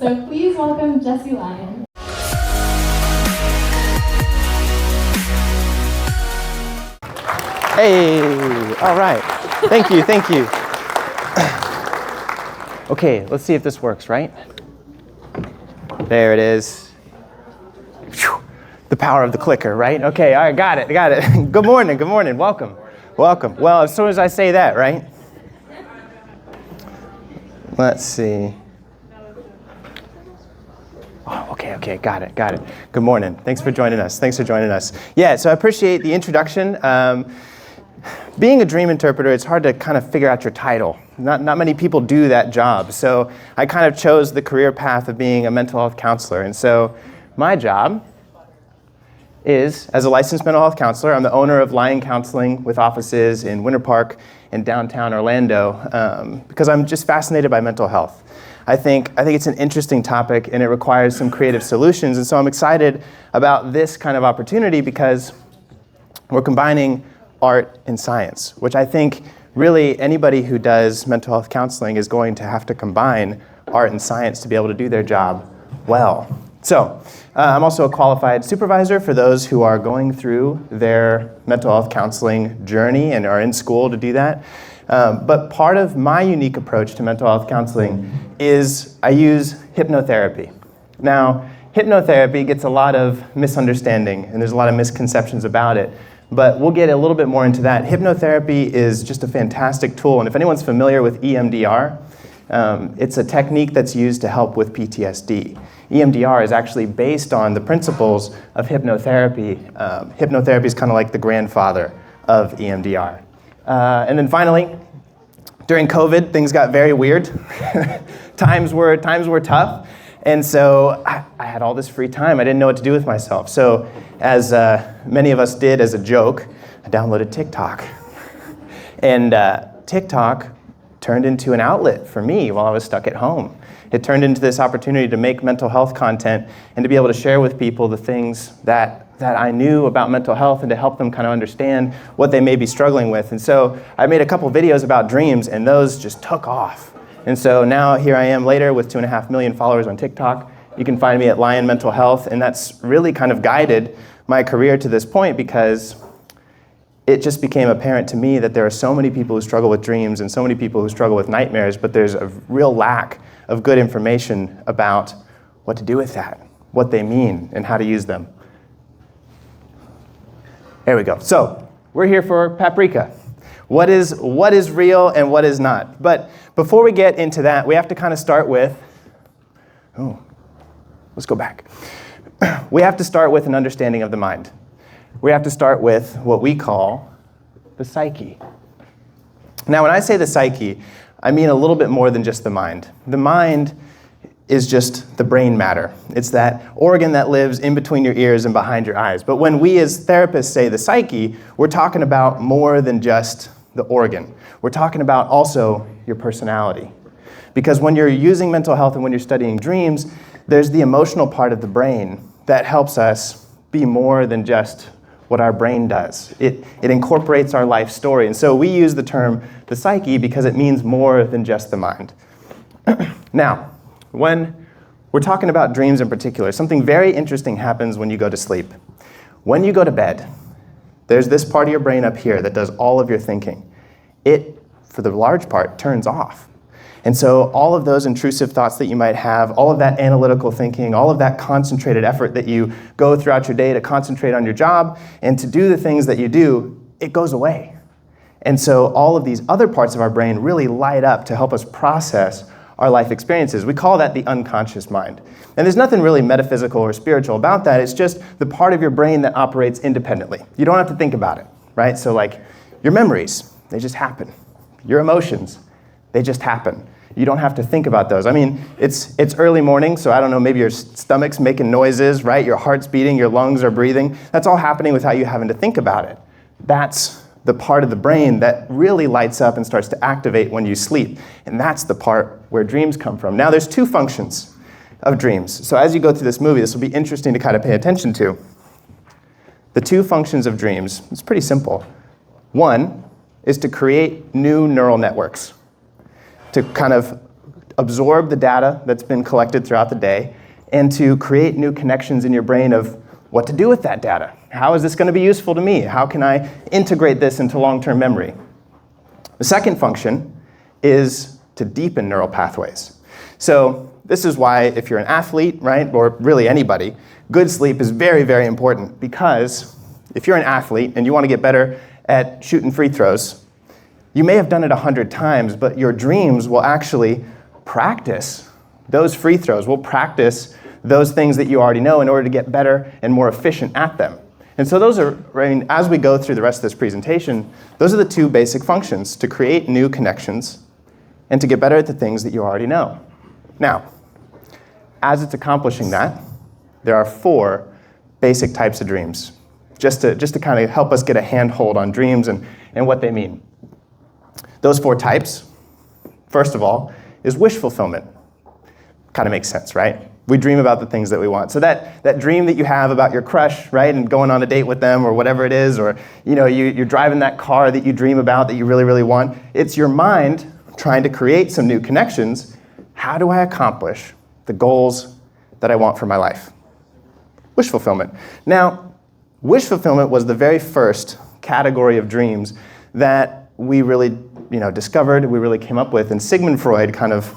So please welcome Jesse Lyon. Hey, all right. Thank you, thank you. Okay, let's see if this works, right? There it is. Whew. The power of the clicker, right? Okay, all right, got it. Good morning, welcome. Well, as soon as I say that, right? Let's see. Oh, okay, got it. Good morning. Thanks for joining us. Yeah, so I appreciate the introduction. Being a dream interpreter, it's hard to kind of figure out your title. Not many people do that job. So I kind of chose the career path of being a mental health counselor. And so my job is, as a licensed mental health counselor, I'm the owner of Lyon Counseling with offices in Winter Park and downtown Orlando, because I'm just fascinated by mental health. I think it's an interesting topic and it requires some creative solutions. And so I'm excited about this kind of opportunity because we're combining art and science, which I think really anybody who does mental health counseling is going to have to combine art and science to be able to do their job well. So I'm also a qualified supervisor for those who are going through their mental health counseling journey and are in school to do that. But part of my unique approach to mental health counseling is I use hypnotherapy. Now, hypnotherapy gets a lot of misunderstanding and there's a lot of misconceptions about it. But we'll get a little bit more into that. Hypnotherapy is just a fantastic tool. And if anyone's familiar with EMDR, it's a technique that's used to help with PTSD. EMDR is actually based on the principles of hypnotherapy. Hypnotherapy is kind of like the grandfather of EMDR. And then finally, during COVID, things got very weird. Times were tough. And so I had all this free time. I didn't know what to do with myself. So as many of us did as a joke, I downloaded TikTok. And TikTok turned into an outlet for me while I was stuck at home. It turned into this opportunity to make mental health content and to be able to share with people the things that I knew about mental health and to help them kind of understand what they may be struggling with. And so I made a couple videos about dreams and those just took off. And so now here I am later with 2.5 million followers on TikTok. You can find me at Lyon Mental Health, and that's really kind of guided my career to this point because it just became apparent to me that there are so many people who struggle with dreams and so many people who struggle with nightmares, but there's a real lack of good information about what to do with that, what they mean, and how to use them. There we go. So we're here for Paprika. What is real and what is not? But before we get into that, we have to kind of start with, let's go back. We have to start with an understanding of the mind. We have to start with what we call the psyche. Now, when I say the psyche, I mean a little bit more than just the mind. The mind is just the brain matter. It's that organ that lives in between your ears and behind your eyes. But when we as therapists say the psyche, we're talking about more than just the organ. We're talking about also your personality. Because when you're using mental health and when you're studying dreams, there's the emotional part of the brain that helps us be more than just what our brain does. It incorporates our life story. And so we use the term the psyche because it means more than just the mind. Now, when we're talking about dreams in particular, something very interesting happens when you go to sleep. When you go to bed, there's this part of your brain up here that does all of your thinking. It, for the large part, turns off. And so all of those intrusive thoughts that you might have, all of that analytical thinking, all of that concentrated effort that you go throughout your day to concentrate on your job and to do the things that you do, it goes away. And so all of these other parts of our brain really light up to help us process our life experiences. We call that the unconscious mind. And there's nothing really metaphysical or spiritual about that. It's just the part of your brain that operates independently. You don't have to think about it, right? So like your memories, they just happen. Your emotions, they just happen. You don't have to think about those. I mean, it's early morning, so I don't know, maybe your stomach's making noises, right? Your heart's beating, your lungs are breathing. That's all happening without you having to think about it. That's the part of the brain that really lights up and starts to activate when you sleep. And that's the part where dreams come from. Now, there's two functions of dreams. So as you go through this movie, this will be interesting to kind of pay attention to. The two functions of dreams, it's pretty simple. One is to create new neural networks, to kind of absorb the data that's been collected throughout the day and to create new connections in your brain of what to do with that data. How is this going to be useful to me? How can I integrate this into long-term memory? The second function is to deepen neural pathways. So this is why if you're an athlete, right, or really anybody, good sleep is very, very important, because if you're an athlete and you want to get better at shooting free throws, you may have done it 100 times, but your dreams will actually practice those free throws, will practice those things that you already know in order to get better and more efficient at them. And so those are, as we go through the rest of this presentation, those are the two basic functions: to create new connections and to get better at the things that you already know. Now, as it's accomplishing that, there are 4 basic types of dreams, just to kind of help us get a handhold on dreams and what they mean. Those 4 types, first of all, is wish fulfillment. Kind of makes sense, right? We dream about the things that we want. So that dream that you have about your crush, right, and going on a date with them or whatever it is, or you're driving that car that you dream about that you really, really want, it's your mind trying to create some new connections. How do I accomplish the goals that I want for my life? Wish fulfillment. Now, wish fulfillment was the very first category of dreams that we really discovered, we really came up with. And Sigmund Freud kind of,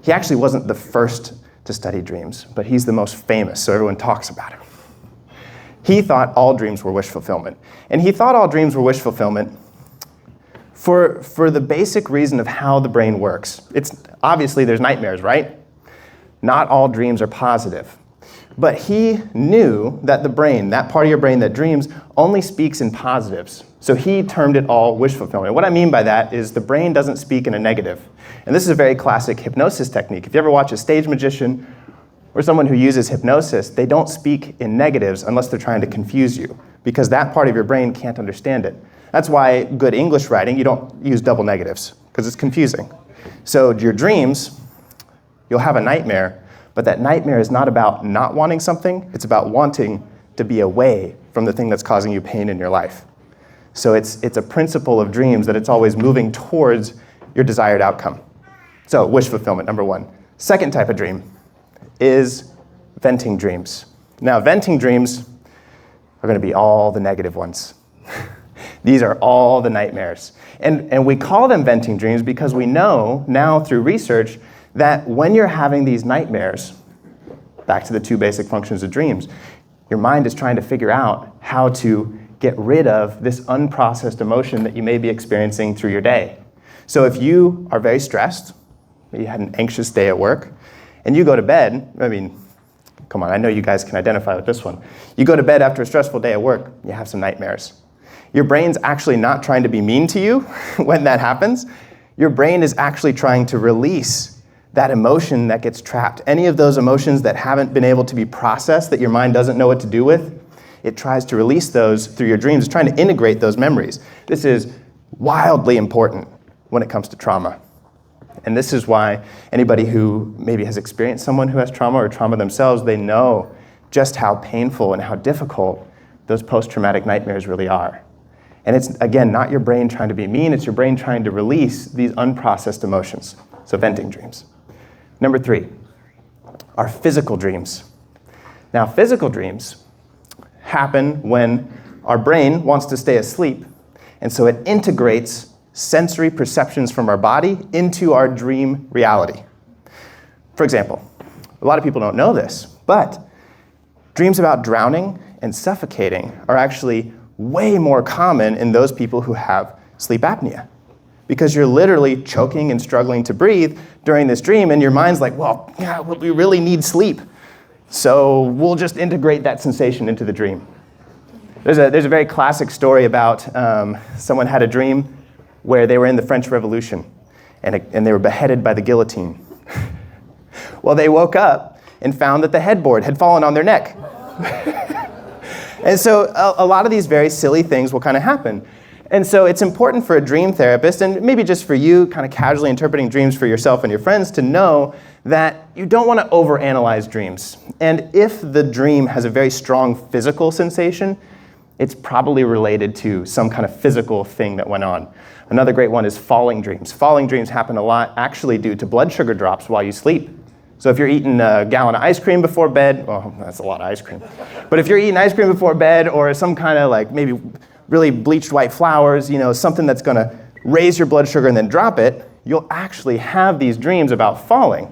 he actually wasn't the first to study dreams, but he's the most famous, so everyone talks about him. He thought all dreams were wish fulfillment. And he thought all dreams were wish fulfillment for the basic reason of how the brain works. It's obviously there's nightmares, right? Not all dreams are positive. But he knew that the brain, that part of your brain that dreams, only speaks in positives. So he termed it all wish fulfillment. What I mean by that is the brain doesn't speak in a negative. And this is a very classic hypnosis technique. If you ever watch a stage magician or someone who uses hypnosis, they don't speak in negatives unless they're trying to confuse you, because that part of your brain can't understand it. That's why good English writing, you don't use double negatives, because it's confusing. So your dreams, you'll have a nightmare, but that nightmare is not about not wanting something, it's about wanting to be away from the thing that's causing you pain in your life. So it's a principle of dreams that it's always moving towards your desired outcome. So wish fulfillment, number 1. Second type of dream is venting dreams. Now, venting dreams are going to be all the negative ones. These are all the nightmares. And we call them venting dreams because we know now through research that when you're having these nightmares, back to the 2 basic functions of dreams, your mind is trying to figure out how to get rid of this unprocessed emotion that you may be experiencing through your day. So if you are very stressed, you had an anxious day at work, and you go to bed, come on, I know you guys can identify with this one. You go to bed after a stressful day at work, you have some nightmares. Your brain's actually not trying to be mean to you when that happens. Your brain is actually trying to release that emotion that gets trapped. Any of those emotions that haven't been able to be processed, that your mind doesn't know what to do with, it tries to release those through your dreams. It's trying to integrate those memories. This is wildly important when it comes to trauma. And this is why anybody who maybe has experienced someone who has trauma or trauma themselves, they know just how painful and how difficult those post-traumatic nightmares really are. And it's, again, not your brain trying to be mean, it's your brain trying to release these unprocessed emotions. So venting dreams. Number 3 are physical dreams. Now, physical dreams happen when our brain wants to stay asleep, and so it integrates sensory perceptions from our body into our dream reality. For example, a lot of people don't know this, but dreams about drowning and suffocating are actually way more common in those people who have sleep apnea, because you're literally choking and struggling to breathe during this dream, and your mind's like, well, yeah, we really need sleep, so we'll just integrate that sensation into the dream. There's a very classic story about someone had a dream where they were in the French Revolution, and they were beheaded by the guillotine. Well, they woke up and found that the headboard had fallen on their neck. And so a lot of these very silly things will kind of happen. And so it's important for a dream therapist, and maybe just for you, kind of casually interpreting dreams for yourself and your friends, to know that you don't want to overanalyze dreams. And if the dream has a very strong physical sensation, it's probably related to some kind of physical thing that went on. Another great one is falling dreams. Falling dreams happen a lot actually due to blood sugar drops while you sleep. So if you're eating a gallon of ice cream before bed, well, that's a lot of ice cream. But if you're eating ice cream before bed, or some kind of like maybe really bleached white flowers, something that's going to raise your blood sugar and then drop it, you'll actually have these dreams about falling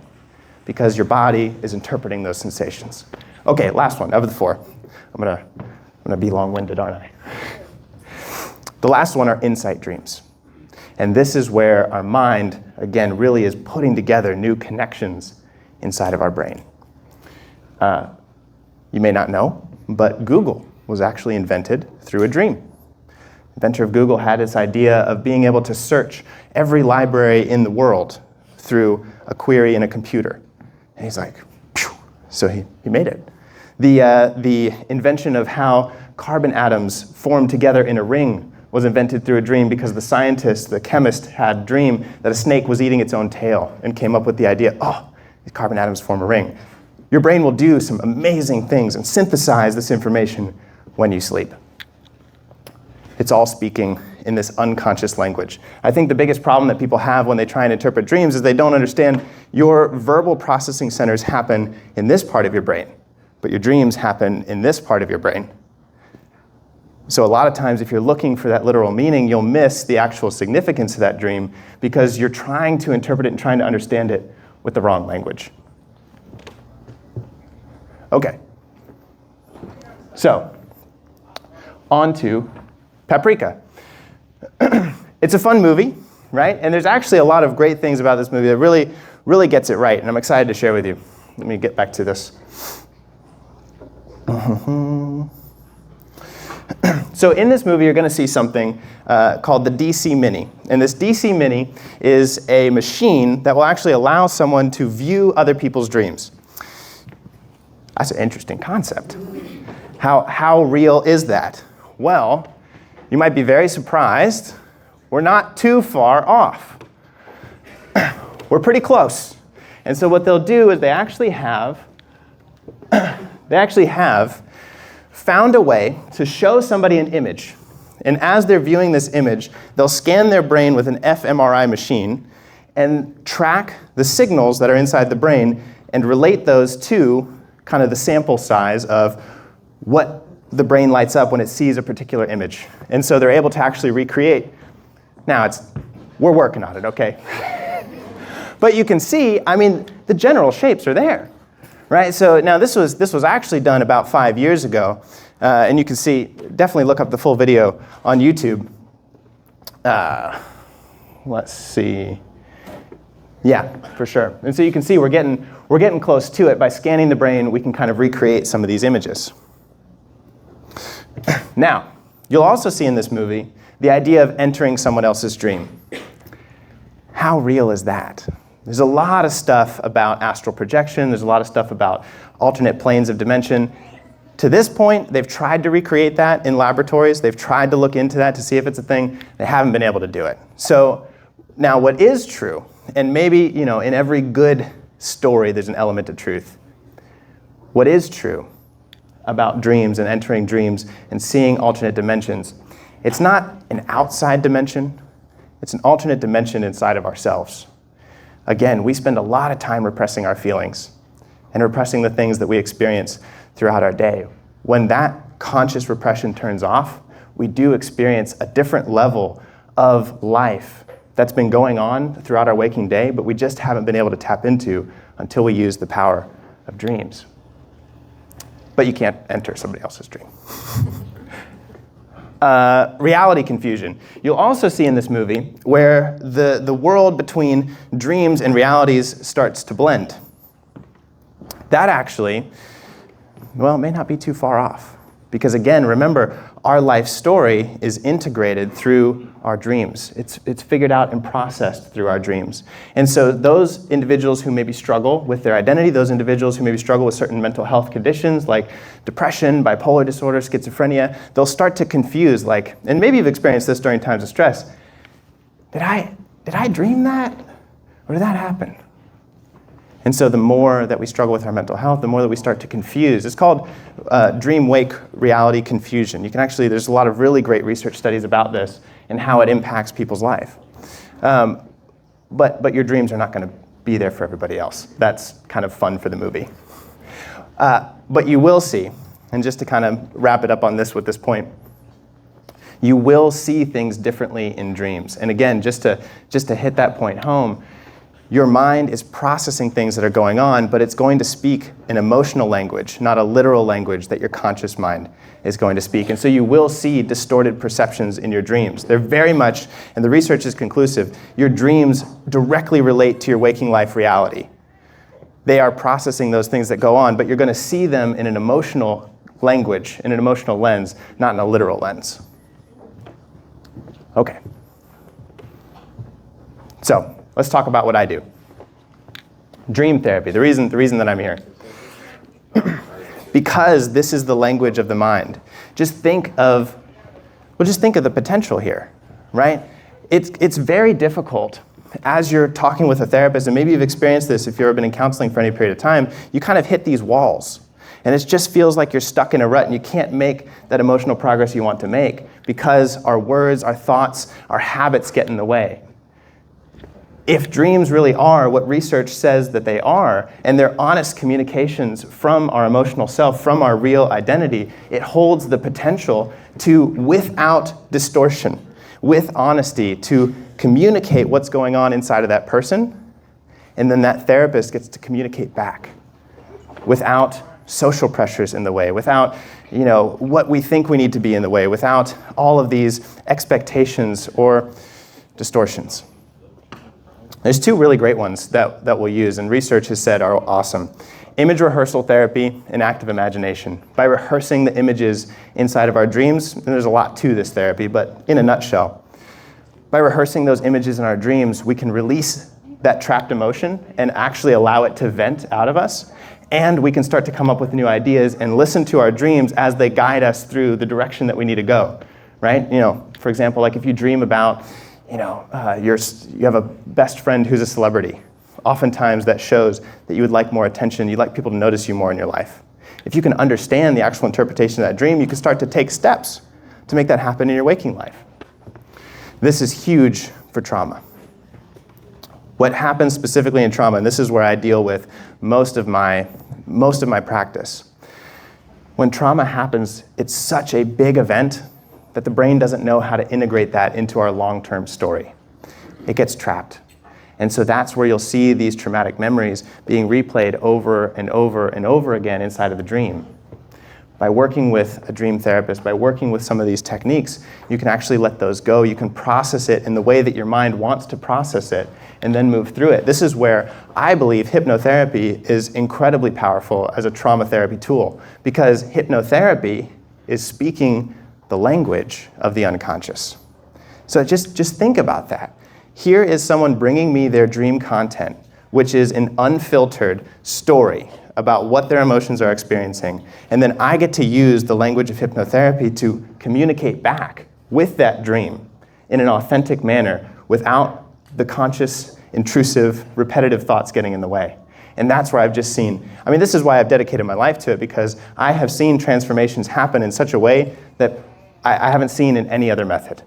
because your body is interpreting those sensations. Okay, last one of the four. I'm gonna be long-winded, aren't I? The last one are insight dreams. And this is where our mind, again, really is putting together new connections inside of our brain. You may not know, but Google was actually invented through a dream. The inventor of Google had this idea of being able to search every library in the world through a query in a computer. And he's like, phew. So he made it. The invention of how carbon atoms form together in a ring was invented through a dream because the scientist, the chemist, had a dream that a snake was eating its own tail and came up with the idea, these carbon atoms form a ring. Your brain will do some amazing things and synthesize this information when you sleep. It's all speaking in this unconscious language. I think the biggest problem that people have when they try and interpret dreams is they don't understand your verbal processing centers happen in this part of your brain, but your dreams happen in this part of your brain. So a lot of times if you're looking for that literal meaning, you'll miss the actual significance of that dream because you're trying to interpret it and trying to understand it with the wrong language. Okay. So, on to Paprika. It's a fun movie, right? And there's actually a lot of great things about this movie that really, really gets it right, and I'm excited to share with you. Let me get back to this. So in this movie, you're going to see something called the DC Mini. And this DC Mini is a machine that will actually allow someone to view other people's dreams. That's an interesting concept. How real is that? Well, you might be very surprised. We're not too far off. We're pretty close. And so what they'll do is they actually have found a way to show somebody an image. And as they're viewing this image, they'll scan their brain with an fMRI machine and track the signals that are inside the brain and relate those to kind of the sample size of what the brain lights up when it sees a particular image. And so they're able to actually recreate. Now, we're working on it, okay? But you can see, the general shapes are there. Right, so now this was actually done about 5 years ago, and you can see, definitely look up the full video on YouTube. Let's see. Yeah, for sure. And so you can see we're getting close to it. By scanning the brain, we can kind of recreate some of these images. Now, you'll also see in this movie the idea of entering someone else's dream. How real is that? There's a lot of stuff about astral projection. There's a lot of stuff about alternate planes of dimension. To this point, they've tried to recreate that in laboratories. They've tried to look into that to see if it's a thing. They haven't been able to do it. So now what is true, and maybe in every good story there's an element of truth. What is true about dreams and entering dreams and seeing alternate dimensions, it's not an outside dimension. It's an alternate dimension inside of ourselves. Again, we spend a lot of time repressing our feelings and repressing the things that we experience throughout our day. When that conscious repression turns off, we do experience a different level of life that's been going on throughout our waking day, but we just haven't been able to tap into until we use the power of dreams. But you can't enter somebody else's dream. Reality confusion. You'll also see in this movie where the world between dreams and realities starts to blend. That actually, it may not be too far off. Because again, remember, our life story is integrated through our dreams. It's figured out and processed through our dreams. And so those individuals who maybe struggle with their identity, those individuals who maybe struggle with certain mental health conditions like depression, bipolar disorder, schizophrenia, they'll start to confuse, and maybe you've experienced this during times of stress. Did I dream that? Or did that happen? And so the more that we struggle with our mental health, the more that we start to confuse. It's called dream-wake reality confusion. You can actually, there's a lot of really great research studies about this and how it impacts people's life. But your dreams are not going to be there for everybody else. That's kind of fun for the movie. But you will see, and just to kind of wrap it up on this with this point, you will see things differently in dreams. And again, just to hit that point home, your mind is processing things that are going on, but it's going to speak an emotional language, not a literal language that your conscious mind is going to speak. And so you will see distorted perceptions in your dreams. They're very much, and the research is conclusive, your dreams directly relate to your waking life reality. They are processing those things that go on, but you're going to see them in an emotional language, in an emotional lens, not in a literal lens. Okay. So, let's talk about what I do. Dream therapy, the reason that I'm here. Because this is the language of the mind. Just think of the potential here, right? It's very difficult as you're talking with a therapist, and maybe you've experienced this if you've ever been in counseling for any period of time, you kind of hit these walls. And it just feels like you're stuck in a rut and you can't make that emotional progress you want to make because our words, our thoughts, our habits get in the way. If dreams really are what research says that they are, and they're honest communications from our emotional self, from our real identity, it holds the potential to, without distortion, with honesty, to communicate what's going on inside of that person, and then that therapist gets to communicate back without social pressures in the way, without what we think we need to be in the way, without all of these expectations or distortions. There's two really great ones that we'll use, and research has said are awesome. Image rehearsal therapy and active imagination. By rehearsing the images inside of our dreams, and there's a lot to this therapy, but in a nutshell, by rehearsing those images in our dreams, we can release that trapped emotion and actually allow it to vent out of us. And we can start to come up with new ideas and listen to our dreams as they guide us through the direction that we need to go, right? For example, like if you dream about, you have a best friend who's a celebrity. Oftentimes that shows that you would like more attention, you'd like people to notice you more in your life. If you can understand the actual interpretation of that dream, you can start to take steps to make that happen in your waking life. This is huge for trauma. What happens specifically in trauma, and this is where I deal with most of my practice. When trauma happens, it's such a big event that the brain doesn't know how to integrate that into our long-term story. It gets trapped. And so that's where you'll see these traumatic memories being replayed over and over and over again inside of the dream. By working with a dream therapist, by working with some of these techniques, you can actually let those go. You can process it in the way that your mind wants to process it and then move through it. This is where I believe hypnotherapy is incredibly powerful as a trauma therapy tool, because hypnotherapy is speaking the language of the unconscious. So just think about that. Here is someone bringing me their dream content, which is an unfiltered story about what their emotions are experiencing. And then I get to use the language of hypnotherapy to communicate back with that dream in an authentic manner without the conscious, intrusive, repetitive thoughts getting in the way. And that's where I've just seen, this is why I've dedicated my life to it, because I have seen transformations happen in such a way that I haven't seen in any other method.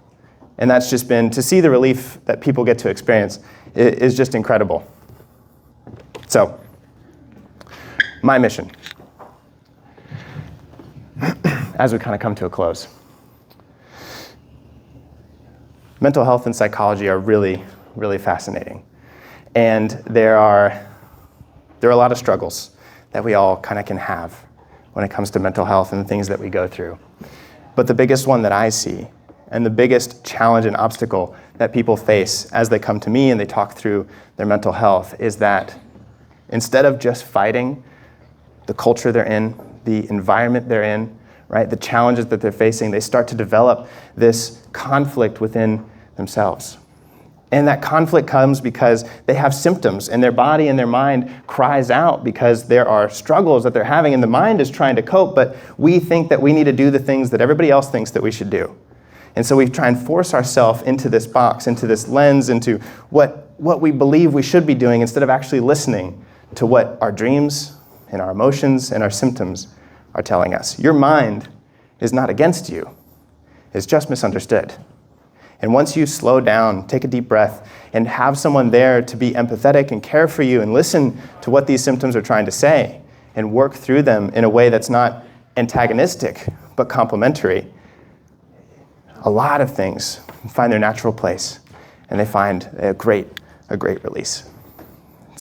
And that's just been, to see the relief that people get to experience is just incredible. So, my mission, as we kind of come to a close. Mental health and psychology are really, really fascinating. And there are a lot of struggles that we all kind of can have when it comes to mental health and the things that we go through. But the biggest one that I see, and the biggest challenge and obstacle that people face as they come to me and they talk through their mental health, is that instead of just fighting the culture they're in, the environment they're in, right, the challenges that they're facing, they start to develop this conflict within themselves. And that conflict comes because they have symptoms, and their body and their mind cries out because there are struggles that they're having, and the mind is trying to cope, but we think that we need to do the things that everybody else thinks that we should do. And so we try and force ourselves into this box, into this lens, into what we believe we should be doing, instead of actually listening to what our dreams and our emotions and our symptoms are telling us. Your mind is not against you. It's just misunderstood. And once you slow down, take a deep breath, and have someone there to be empathetic and care for you and listen to what these symptoms are trying to say and work through them in a way that's not antagonistic but complementary, a lot of things find their natural place and they find a great release.